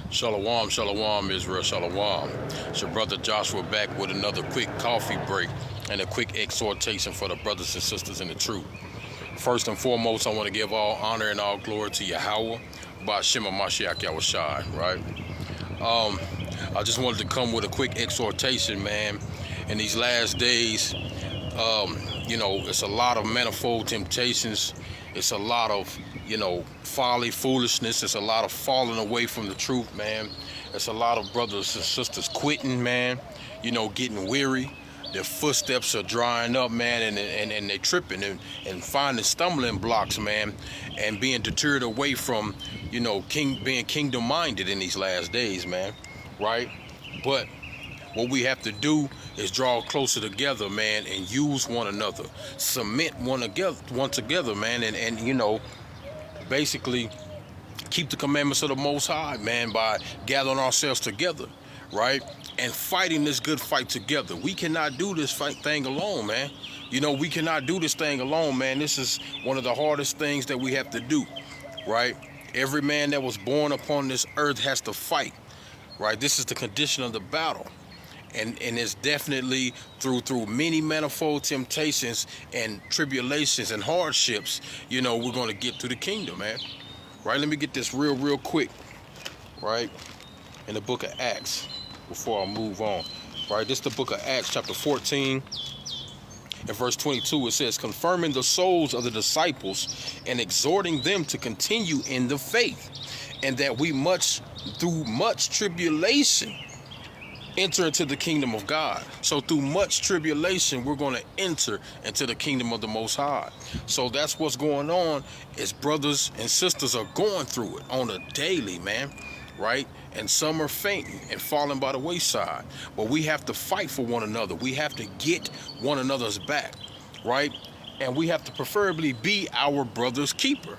Shalom, shalom, Israel, shalom. It's your brother Joshua back with another quick coffee break and a quick exhortation for the brothers and sisters in the truth. First and foremost, I want to give all honor and all glory to Yahweh, Ba'ashem Mashiach Yahushai, right? I just wanted to come with a quick exhortation, man. In these last days, it's a lot of manifold temptations. It's a lot of, folly, foolishness. It's a lot of falling away from the truth, man. It's a lot of brothers and sisters quitting, man, getting weary. Their footsteps are drying up, man, and they're tripping and finding stumbling blocks, man, and being deterred away from, being kingdom-minded in these last days, man, right? But what we have to do is draw closer together, man, and use one another, cement one together, man, and basically keep the commandments of the Most High, man, by gathering ourselves together, right, and fighting this good fight together. We cannot do this thing alone, man. We cannot do this thing alone, man. This is one of the hardest things that we have to do, right? Every man that was born upon this earth has to fight, right? This is the condition of the battle. And it's definitely through many manifold temptations and tribulations and hardships, we're going to get to the kingdom, man. Right? Let me get this real quick, right? In the book of Acts, before I move on. Right? This is the book of Acts, chapter 14, and verse 22. It says, confirming the souls of the disciples and exhorting them to continue in the faith, and that we through much tribulation enter into the kingdom of God. So through much tribulation, we're going to enter into the kingdom of the Most High. So that's what's going on, is brothers and sisters are going through it on a daily, man, right? And some are fainting and falling by the wayside. But we have to fight for one another. We have to get one another's back, right? And we have to preferably be our brother's keeper,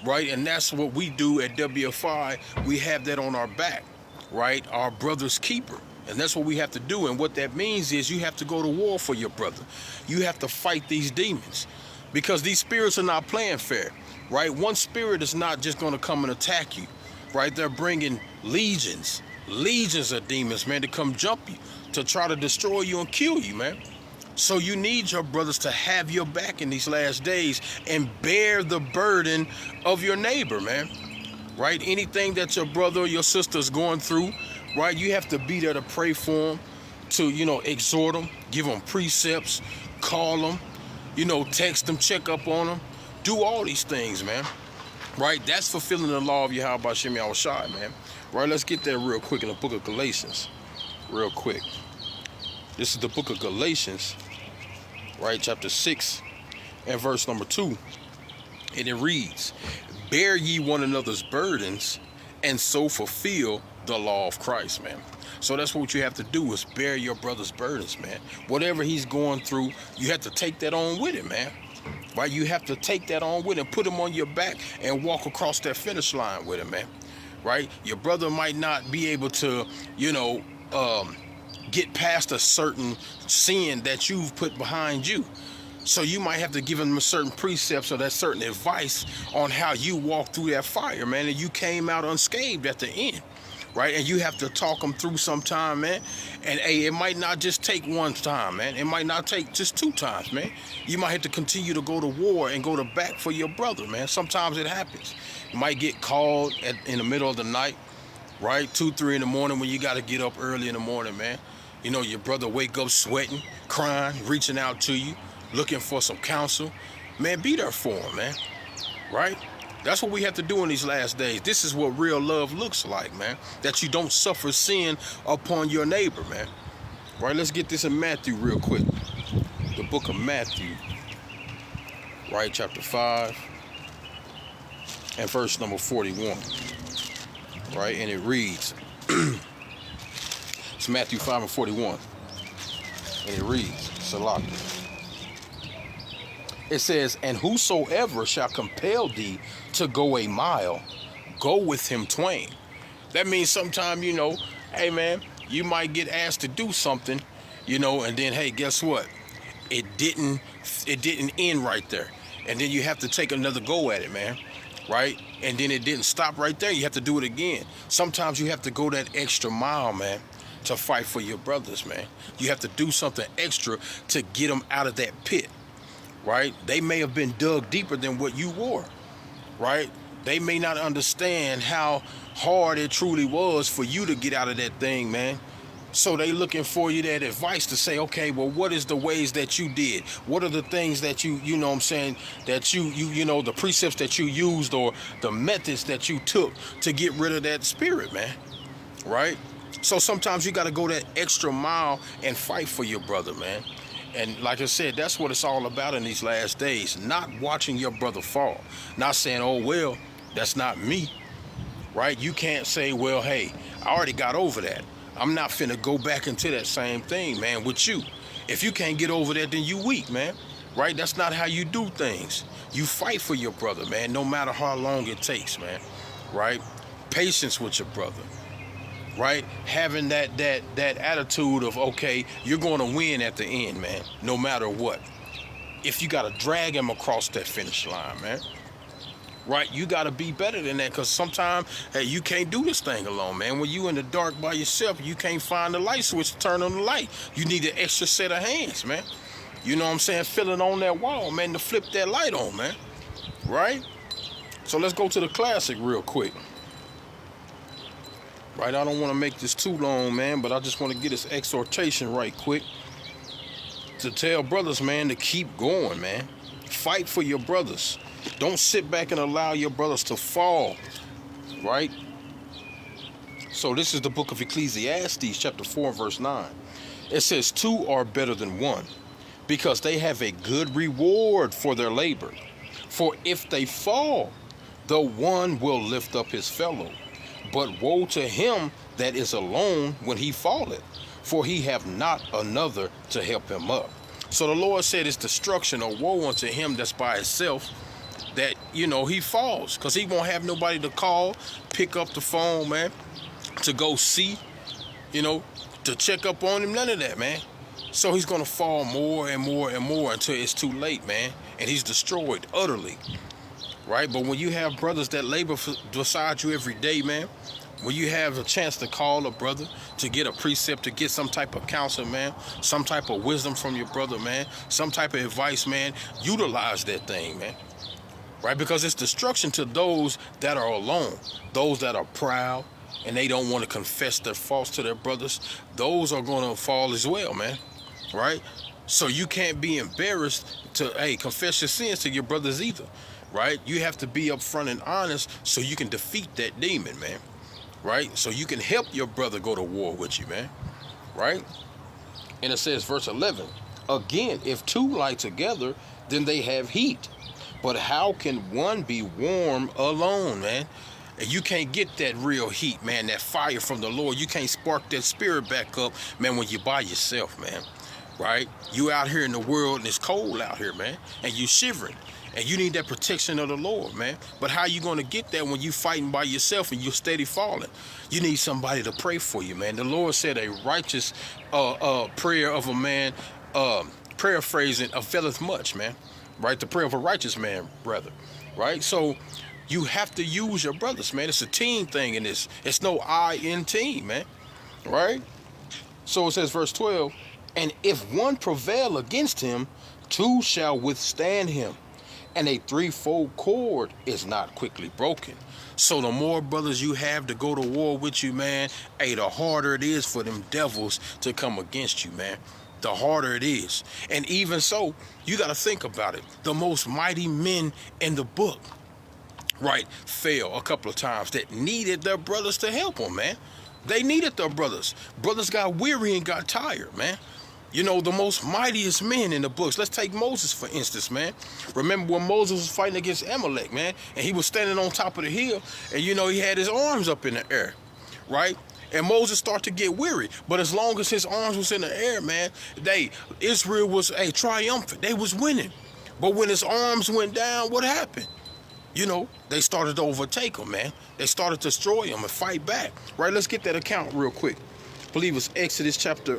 right? And that's what we do at WFI. We have that on our back, right? Our brother's keeper. And that's what we have to do. And what that means is you have to go to war for your brother. You have to fight these demons, because these spirits are not playing fair, right? One spirit is not just going to come and attack you, right? They're bringing legions of demons, man, to come jump you, to try to destroy you and kill you, man. So you need your brothers to have your back in these last days and bear the burden of your neighbor, man, right? Anything that your brother or your sister is going through, right, you have to be there to pray for them, to, exhort them, give them precepts, call them, text them, check up on them, do all these things, man, right? That's fulfilling the law of Yahweh Ba'ashem Yahushai, man, right? Let's get there real quick in the book of Galatians, real quick. This is the book of Galatians, right, chapter 6 and verse number 2, and it reads, bear ye one another's burdens, and so fulfill the law of Christ, man. So that's what you have to do, is bear your brother's burdens, man. Whatever he's going through, you have to take that on with him, man. Right? You have to take that on with him, put him on your back, and walk across that finish line with him, man. Right? Your brother might not be able to, get past a certain sin that you've put behind you. So you might have to give him a certain precepts or that certain advice on how you walk through that fire, man, and you came out unscathed at the end, right? And you have to talk them through sometime, man. And hey, it might not just take one time, man. It might not take just 2 times, man. You might have to continue to go to war and go to bat for your brother, man. Sometimes it happens. You might get called in the middle of the night, right? 2, 3 in the morning, when you got to get up early in the morning, man. Your brother wake up sweating, crying, reaching out to you, looking for some counsel. Man, be there for him, man, right? That's what we have to do in these last days. This is what real love looks like, man, that you don't suffer sin upon your neighbor, man. Right, let's get this in Matthew real quick. The book of Matthew, right, chapter 5 and verse number 41, right, and it reads, it's Matthew 5 and 41, and it reads, Salaki. It says, and whosoever shall compel thee to go a mile, go with him twain. That means sometime, hey, man, you might get asked to do something, and then, hey, guess what? It didn't end right there. And then you have to take another go at it, man. right? And then it didn't stop right there. You have to do it again. Sometimes you have to go that extra mile, man, to fight for your brothers, man. You have to do something extra to get them out of that pit, right? They may have been dug deeper than what you were, right? They may not understand how hard it truly was for you to get out of that thing, man. So they looking for you that advice to say, okay, well, what is the ways that you did? What are the things that you know what I'm saying, that you know, the precepts that you used or the methods that you took to get rid of that spirit, man, right? So sometimes you got to go that extra mile and fight for your brother, man. And like I said, that's what it's all about in these last days. Not watching your brother fall. Not saying, oh, well, that's not me, right? You can't say, well, hey, I already got over that. I'm not finna go back into that same thing, man, with you. If you can't get over that, then you weak, man, right? That's not how you do things. You fight for your brother, man, no matter how long it takes, man, right? Patience with your brother, right? Having that attitude of, okay, you're going to win at the end, man, no matter what. If you got to drag him across that finish line, man, right? You got to be better than that, because sometimes, hey, you can't do this thing alone, man. When you in the dark by yourself, you can't find the light switch to turn on the light. You need an extra set of hands, man. You know what I'm saying? Filling on that wall, man, to flip that light on, man, right? So let's go to the classic real quick. Right, I don't want to make this too long, man, but I just want to get this exhortation right quick to tell brothers, man, to keep going, man. Fight for your brothers. Don't sit back and allow your brothers to fall, right? So this is the book of Ecclesiastes, chapter 4, verse 9. It says, 2 are better than 1, because they have a good reward for their labor. For if they fall, the one will lift up his fellow. But woe to him that is alone when he falleth, for he have not another to help him up. So the Lord said it's destruction or woe unto him that's by himself, that, you know, he falls, because he won't have nobody to call, pick up the phone, man, to go see, you know, to check up on him, none of that, man. So he's going to fall more and more and more until it's too late, man, and he's destroyed utterly, right? But when you have brothers that labor beside you every day, man, when you have a chance to call a brother, to get a precept, to get some type of counsel, man, some type of wisdom from your brother, man, some type of advice, man, utilize that thing, man. Right? Because it's destruction to those that are alone, those that are proud, and they don't want to confess their faults to their brothers. Those are going to fall as well, man. Right? So you can't be embarrassed to, hey, confess your sins to your brothers either. Right? You have to be upfront and honest so you can defeat that demon, man. Right? So you can help your brother go to war with you, man. Right? And it says, verse 11, again, if 2 lie together, then they have heat. But how can one be warm alone, man? And you can't get that real heat, man, that fire from the Lord. You can't spark that spirit back up, man, when you're by yourself, man, right? You out here in the world, and it's cold out here, man, and you shivering, and you need that protection of the Lord, man. But how you going to get that when you fighting by yourself and you're steady falling? You need somebody to pray for you, man. The Lord said a righteous prayer of a man, paraphrasing, availeth much, man. Right? The prayer of a righteous man, brother. Right? So you have to use your brothers, man. It's a team thing in this. It's no I in team, man. Right? So it says, verse 12, and if one prevail against him, 2 shall withstand him, and a threefold cord is not quickly broken. So the more brothers you have to go to war with you, man, hey, the harder it is for them devils to come against you, man. The harder it is. And even so, you got to think about it. The most mighty men in the book, right, fell a couple of times that needed their brothers to help them, man. They needed their brothers. Brothers got weary and got tired, man. You know, the most mightiest men in the books. Let's take Moses, for instance, man. Remember when Moses was fighting against Amalek, man, and he was standing on top of the hill, and, you know, he had his arms up in the air, right? And Moses started to get weary. But as long as his arms was in the air, man, Israel was triumphant. They was winning. But when his arms went down, what happened? You know, they started to overtake him, man. They started to destroy him and fight back. Right, let's get that account real quick. I believe it's Exodus chapter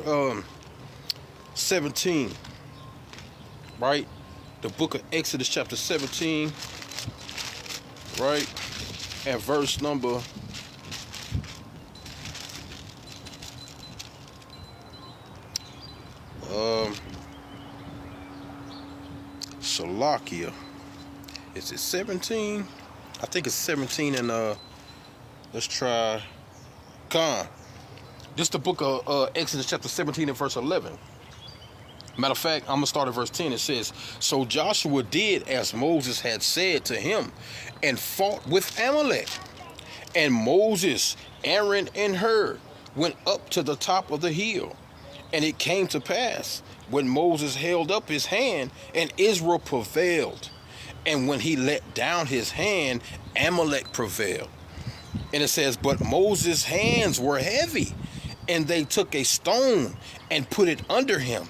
17. Right? The book of Exodus chapter 17. right? At verse number Salakia. Is it 17? I think it's 17 and let's try Khan. This is the book of Exodus chapter 17 and verse 11. Matter of fact, I'm going to start at verse 10. It says, "So Joshua did as Moses had said to him and fought with Amalek. And Moses, Aaron, and Hur went up to the top of the hill. And it came to pass, when Moses held up his hand, and Israel prevailed. And when he let down his hand, Amalek prevailed." And it says, "But Moses' hands were heavy, and they took a stone and put it under him.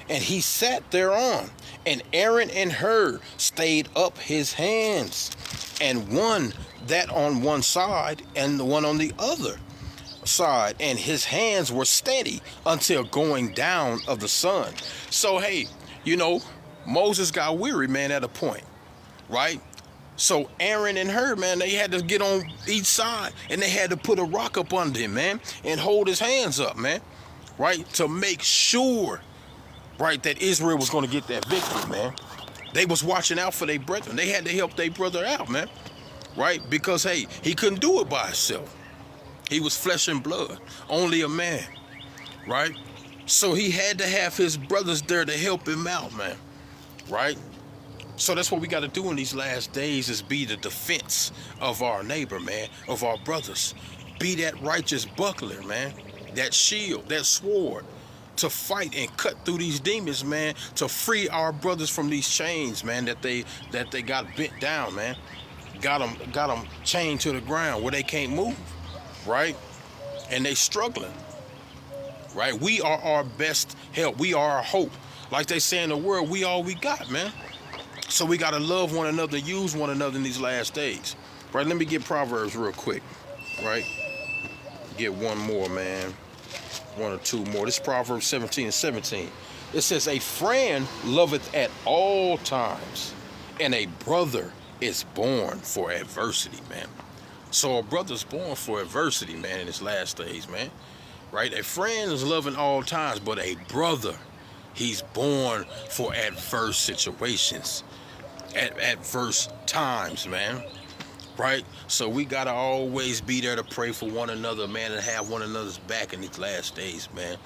And he sat thereon, and Aaron and Hur stayed up his hands, and one that on one side and the one on the other side, and his hands were steady until going down of the sun." So hey, Moses got weary, man, at a point, right? So Aaron and Hur, man, they had to get on each side, and they had to put a rock up under him, man, and hold his hands up, man, right, to make sure, right, that Israel was going to get that victory, man. They was watching out for their brethren. They had to help their brother out, man, right? Because, hey, he couldn't do it by himself. He was flesh and blood, only a man, right? So he had to have his brothers there to help him out, man, right? So that's what we got to do in these last days, is be the defense of our neighbor, man, of our brothers. Be that righteous buckler, man, that shield, that sword, to fight and cut through these demons, man, to free our brothers from these chains, man, that they got bent down, man. Got them chained to the ground where they can't move, right? And they struggling, right? We are our best help. We are our hope. Like they say in the world, we all we got, man. So we got to love one another, use one another in these last days, right? Let me get Proverbs real quick, right? Get one more, man. One or two more. This is Proverbs 17 and 17. It says, "A friend loveth at all times, and a brother is born for adversity," man. So a brother's born for adversity, man, in his last days, man, right? A friend is loving all times, but a brother, he's born for adverse situations, at adverse times, man, right? So we got to always be there to pray for one another, man, and have one another's back in these last days, man,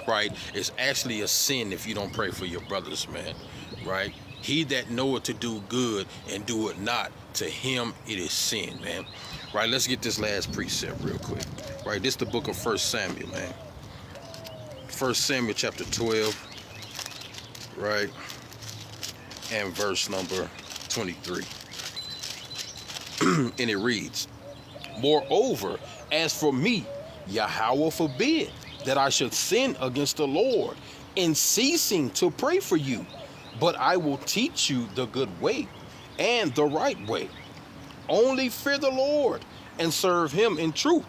right? It's actually a sin if you don't pray for your brothers, man, right? He that knoweth to do good and do it not, to him it is sin, man. Right, let's get this last precept real quick. Right, this is the book of 1 Samuel, man. 1 Samuel chapter 12, right, and verse number 23. And it reads, "Moreover, as for me, Yahweh forbid that I should sin against the Lord in ceasing to pray for you, but I will teach you the good way and the right way. Only fear the Lord and serve him in truth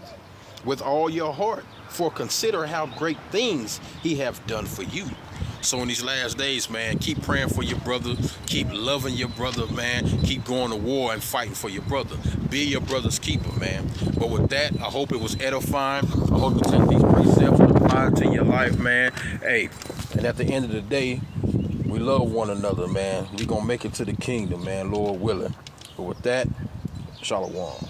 with all your heart, for consider how great things he hath done for you." So in these last days, man, keep praying for your brother, keep loving your brother, man, keep going to war and fighting for your brother. Be your brother's keeper, man. But with that, I hope it was edifying. I hope you take these precepts and apply it to your life, man. Hey, and at the end of the day, we love one another, man. We're going to make it to the kingdom, man, Lord willing. But with that, Shalom.